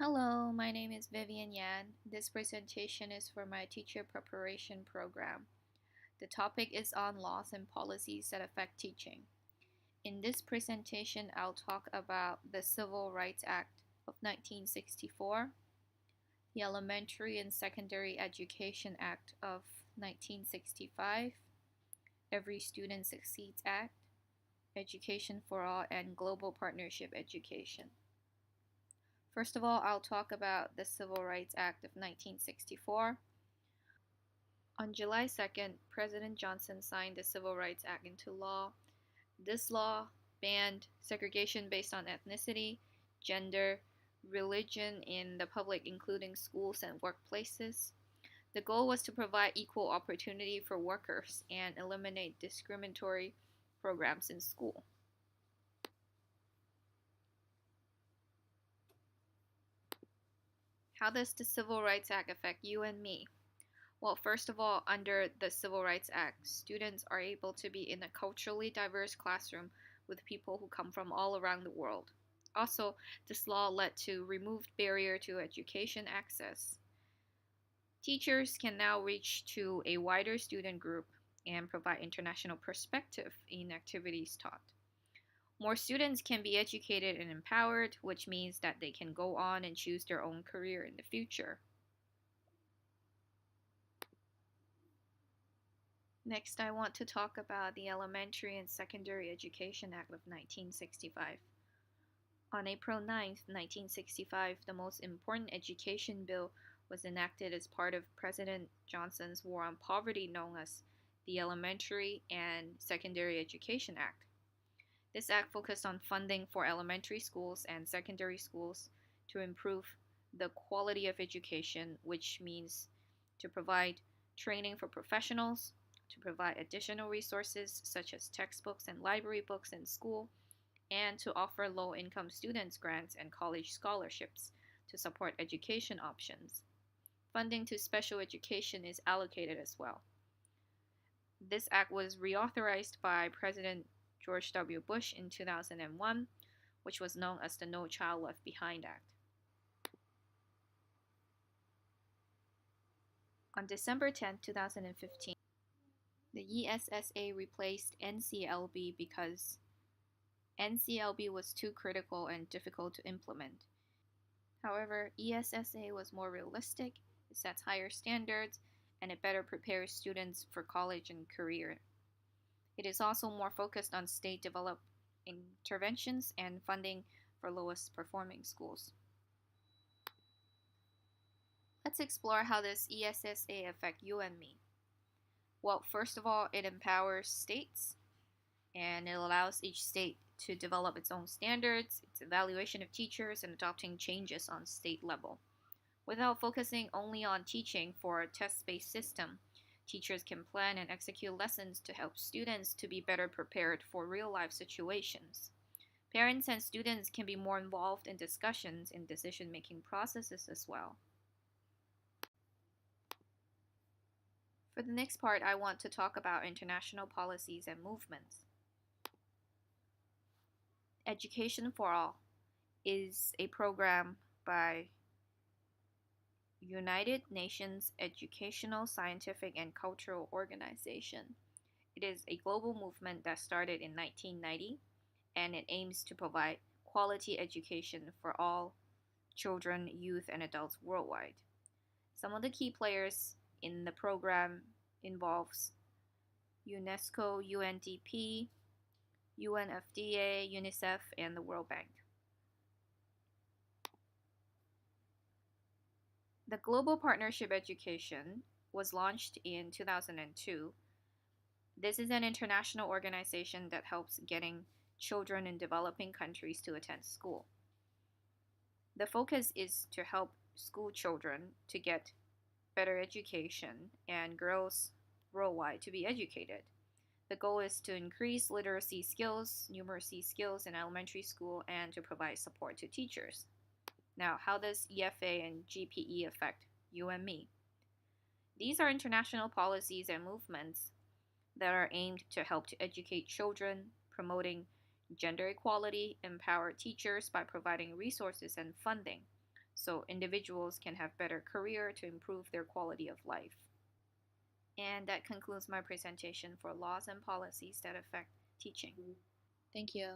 Hello, my name is Vivian Yan. This presentation is for my teacher preparation program. The topic is on laws and policies that affect teaching. In this presentation, I'll talk about the Civil Rights Act of 1964, the Elementary and Secondary Education Act of 1965, Every Student Succeeds Act, Education for All, and Global Partnership Education. First of all, I'll talk about the Civil Rights Act of 1964. On July 2nd, President Johnson signed the Civil Rights Act into law. This law banned segregation based on ethnicity, gender, religion in the public, including schools and workplaces. The goal was to provide equal opportunity for workers and eliminate discriminatory programs in school. How does the Civil Rights Act affect you and me? Well, first of all, under the Civil Rights Act, students are able to be in a culturally diverse classroom with people who come from all around the world. Also, this law led to removed barrier to education access. Teachers can now reach to a wider student group and provide international perspective in activities taught. More students can be educated and empowered, which means that they can go on and choose their own career in the future. Next, I want to talk about the Elementary and Secondary Education Act of 1965. On April 9, 1965, the most important education bill was enacted as part of President Johnson's War on Poverty, known as the Elementary and Secondary Education Act. This act focused on funding for elementary schools and secondary schools to improve the quality of education, which means to provide training for professionals, to provide additional resources such as textbooks and library books in school, and to offer low-income students grants and college scholarships to support education options. Funding to special education is allocated as well. This act was reauthorized by President George W. Bush in 2001, which was known as the No Child Left Behind Act. On December 10, 2015, the ESSA replaced NCLB because NCLB was too critical and difficult to implement. However, ESSA was more realistic, it sets higher standards, and it better prepares students for college and career. It is also more focused on state developed interventions and funding for lowest performing schools. Let's explore how does ESSA affect you and me. Well, first of all, it empowers states and it allows each state to develop its own standards, its evaluation of teachers, and adopting changes on state level. Without focusing only on teaching for a test-based system, teachers can plan and execute lessons to help students to be better prepared for real-life situations. Parents and students can be more involved in discussions and decision-making processes as well. For the next part, I want to talk about international policies and movements. Education for All is a program by United Nations Educational, Scientific, and Cultural Organization. It is a global movement that started in 1990, and it aims to provide quality education for all children, youth, and adults worldwide. Some of the key players in the program involves UNESCO, UNDP, UNFDA, UNICEF, and the World Bank. The Global Partnership Education was launched in 2002. This is an international organization that helps getting children in developing countries to attend school. The focus is to help school children to get better education and girls worldwide to be educated. The goal is to increase literacy skills, numeracy skills in elementary school, and to provide support to teachers. Now, how does EFA and GPE affect you and me? These are international policies and movements that are aimed to help to educate children, promoting gender equality, empower teachers by providing resources and funding, so individuals can have better career to improve their quality of life. And that concludes my presentation for laws and policies that affect teaching. Thank you.